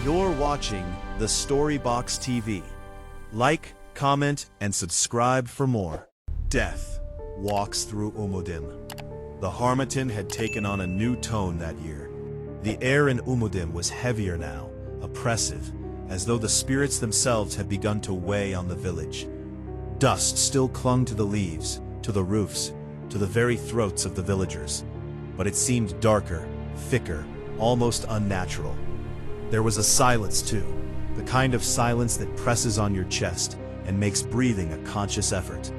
You're watching The Storybox TV. Like, comment, and subscribe for more. Death walks through Umudim. The harmattan had taken on a new tone that year. The air in Umudim was heavier now, oppressive, as though the spirits themselves had begun to weigh on the village. Dust still clung to the leaves, to the roofs, to the very throats of the villagers. But it seemed darker, thicker, almost unnatural. There was a silence too, the kind of silence that presses on your chest and makes breathing a conscious effort.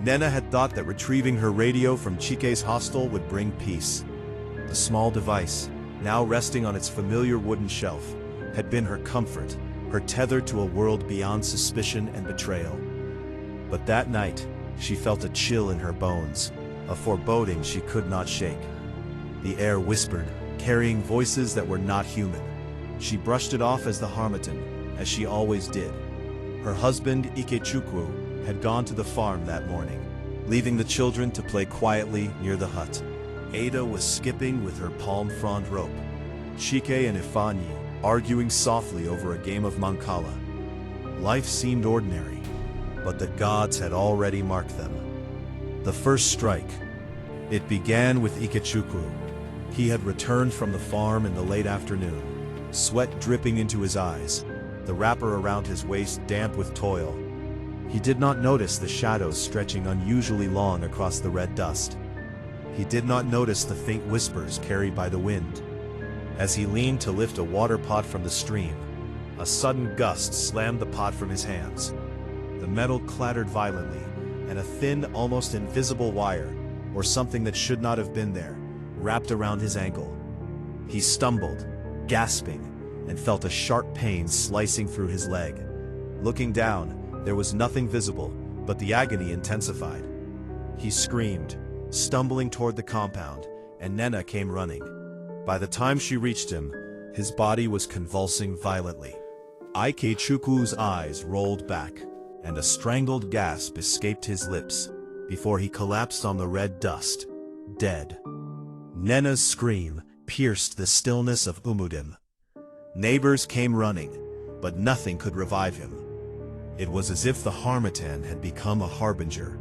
Nnenna had thought that retrieving her radio from Chike's hostel would bring peace. The small device, now resting on its familiar wooden shelf, had been her comfort, her tether to a world beyond suspicion and betrayal. But that night, she felt a chill in her bones, a foreboding she could not shake. The air whispered, carrying voices that were not human. She brushed it off as the harmattan, as she always did. Her husband, Ikechukwu, had gone to the farm that morning, leaving the children to play quietly near the hut. Ada was skipping with her palm frond rope. Chike and Ifanyi arguing softly over a game of mancala. Life seemed ordinary, but the gods had already marked them. The first strike. It began with Ikechukwu. He had returned from the farm in the late afternoon, sweat dripping into his eyes, the wrapper around his waist damp with toil. He did not notice the shadows stretching unusually long across the red dust. He did not notice the faint whispers carried by the wind. As he leaned to lift a water pot from the stream, a sudden gust slammed the pot from his hands. The metal clattered violently, and a thin, almost invisible wire, or something that should not have been there, wrapped around his ankle. He stumbled, gasping, and felt a sharp pain slicing through his leg. Looking down, there was nothing visible, but the agony intensified. He screamed, stumbling toward the compound, and Nnenna came running. By the time she reached him, his body was convulsing violently. Ikechukwu's eyes rolled back, and a strangled gasp escaped his lips, before he collapsed on the red dust, dead. Nnenna's scream pierced the stillness of Umudim. Neighbors came running, but nothing could revive him. It was as if the harmattan had become a harbinger,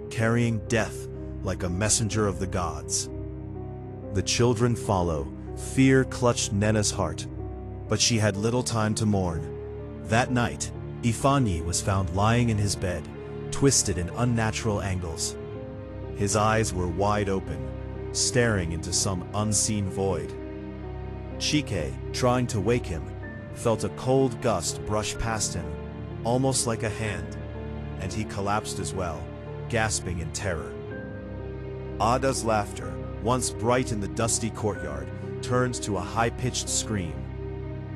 carrying death like a messenger of the gods. The children follow. Fear clutched Nnenna's heart, but she had little time to mourn. That night, Ifanyi was found lying in his bed, twisted in unnatural angles. His eyes were wide open, staring into some unseen void. Chike, trying to wake him, felt a cold gust brush past him, almost like a hand, and he collapsed as well, gasping in terror. Ada's laughter, once bright in the dusty courtyard, turned to a high-pitched scream.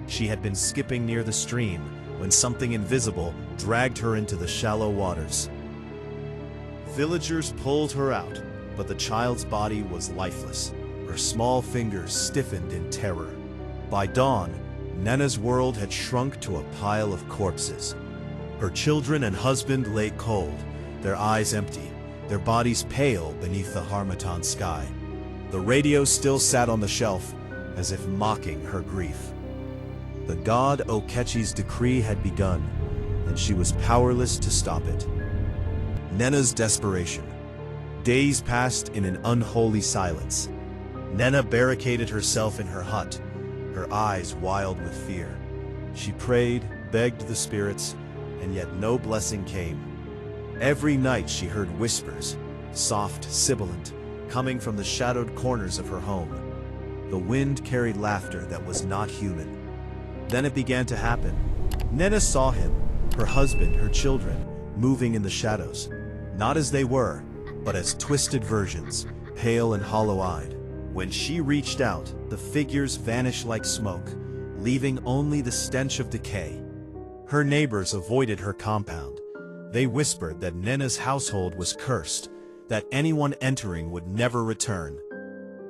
She had been skipping near the stream when something invisible dragged her into the shallow waters. Villagers pulled her out, but the child's body was lifeless, her small fingers stiffened in terror. By dawn, Nnenna's world had shrunk to a pile of corpses. Her children and husband lay cold, their eyes empty, their bodies pale beneath the harmattan sky. The radio still sat on the shelf, as if mocking her grief. The god Okechi's decree had begun, and she was powerless to stop it. Nnenna's desperation. Days passed in an unholy silence. Nnenna barricaded herself in her hut, her eyes wild with fear. She prayed, begged the spirits, and yet no blessing came. Every night she heard whispers, soft, sibilant, coming from the shadowed corners of her home. The wind carried laughter that was not human. Then it began to happen. Nnenna saw him, her husband, her children, moving in the shadows, not as they were, but as twisted versions, pale and hollow-eyed. When she reached out, the figures vanished like smoke, leaving only the stench of decay. Her neighbors avoided her compound. They whispered that Nnenna's household was cursed, that anyone entering would never return.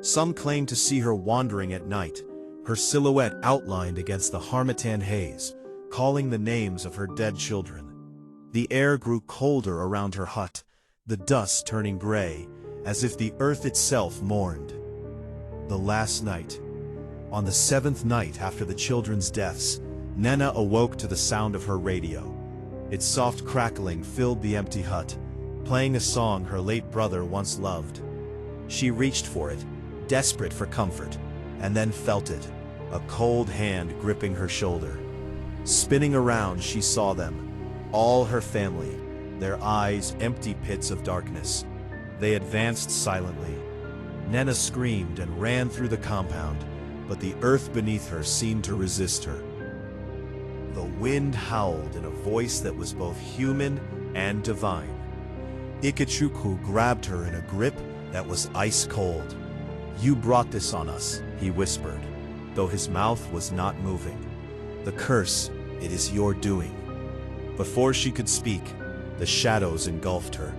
Some claimed to see her wandering at night, her silhouette outlined against the harmattan haze, calling the names of her dead children. The air grew colder around her hut, the dust turning gray, as if the earth itself mourned. The last night. On the 7th night after the children's deaths, Nnenna awoke to the sound of her radio. Its soft crackling filled the empty hut, playing a song her late brother once loved. She reached for it, desperate for comfort, and then felt it, a cold hand gripping her shoulder. Spinning around, she saw them, all her family, their eyes empty pits of darkness. They advanced silently. Nnenna screamed and ran through the compound, but the earth beneath her seemed to resist her. The wind howled in a voice that was both human and divine. Ikechukwu grabbed her in a grip that was ice cold. "You brought this on us," he whispered, though his mouth was not moving. "The curse, it is your doing." Before she could speak, the shadows engulfed her.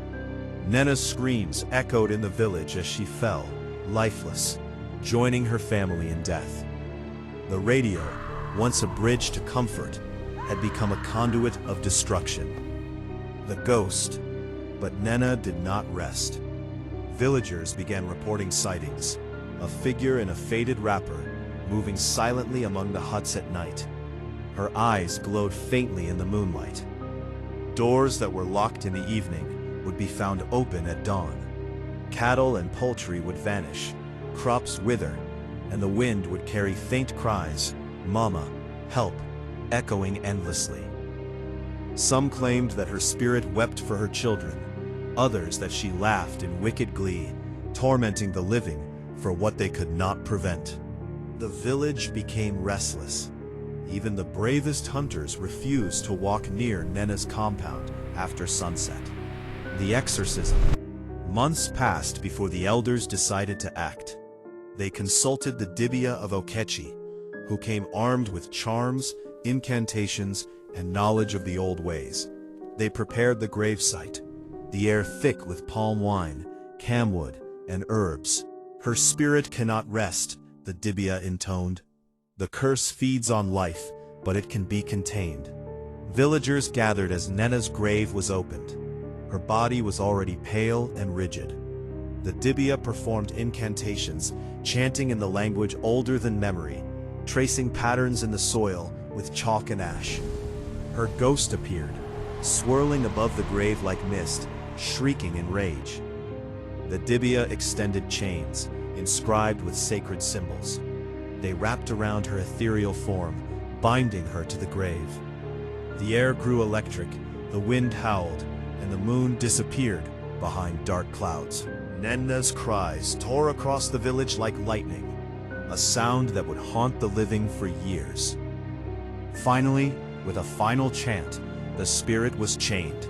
Nnenna's screams echoed in the village as she fell, lifeless, joining her family in death. The radio, once a bridge to comfort, had become a conduit of destruction. The ghost, but Nnenna did not rest. Villagers began reporting sightings, a figure in a faded wrapper, moving silently among the huts at night. Her eyes glowed faintly in the moonlight. Doors that were locked in the evening would be found open at dawn. Cattle and poultry would vanish, crops wither, and the wind would carry faint cries, "Mama, help," echoing endlessly. Some claimed that her spirit wept for her children, others that she laughed in wicked glee, tormenting the living for what they could not prevent. The village became restless. Even the bravest hunters refused to walk near Nnenna's compound after sunset. The exorcism. Months passed before the elders decided to act. They consulted the Dibia of Okechi, who came armed with charms, incantations, and knowledge of the old ways. They prepared the gravesite, the air thick with palm wine, camwood, and herbs. "Her spirit cannot rest," the Dibia intoned. "The curse feeds on life, but it can be contained." Villagers gathered as Nnenna's grave was opened. Her body was already pale and rigid. The Dibia performed incantations, chanting in the language older than memory, tracing patterns in the soil with chalk and ash. Her ghost appeared, swirling above the grave like mist, shrieking in rage. The Dibia extended chains, inscribed with sacred symbols. They wrapped around her ethereal form, binding her to the grave. The air grew electric, the wind howled, and the moon disappeared behind dark clouds. Nnenna's cries tore across the village like lightning, a sound that would haunt the living for years. Finally, with a final chant, the spirit was chained.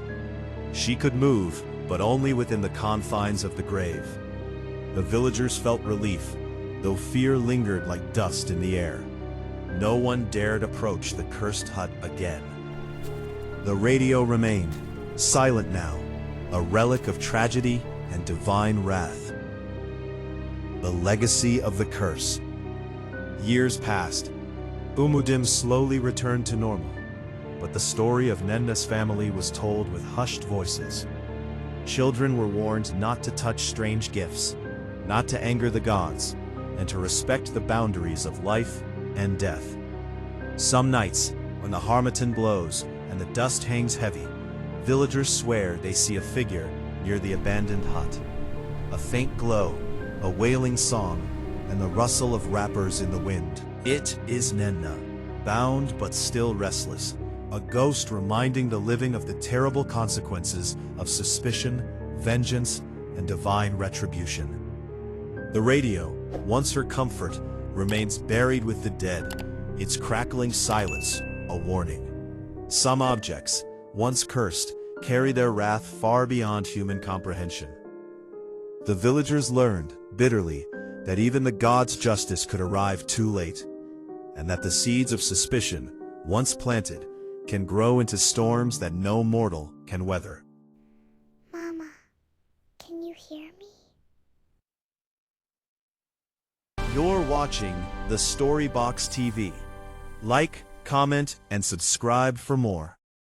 She could move, but only within the confines of the grave. The villagers felt relief, though fear lingered like dust in the air. No one dared approach the cursed hut again. The radio remained, silent now, a relic of tragedy and divine wrath. The legacy of the curse. Years passed. Umudim slowly returned to normal, but the story of Nnenna's family was told with hushed voices. Children were warned not to touch strange gifts, not to anger the gods, and to respect the boundaries of life and death. Some nights, when the harmattan blows and the dust hangs heavy, villagers swear they see a figure near the abandoned hut. A faint glow, a wailing song, and the rustle of wrappers in the wind. It is Nnenna, bound but still restless, a ghost reminding the living of the terrible consequences of suspicion, vengeance, and divine retribution. The radio, once her comfort, remains buried with the dead, its crackling silence a warning. Some objects, once cursed, carry their wrath far beyond human comprehension. The villagers learned, bitterly, that even the gods' justice could arrive too late, and that the seeds of suspicion, once planted, can grow into storms that no mortal can weather. Mama, can you hear me? You're watching TheStoryBoxTv. Like, comment, and subscribe for more.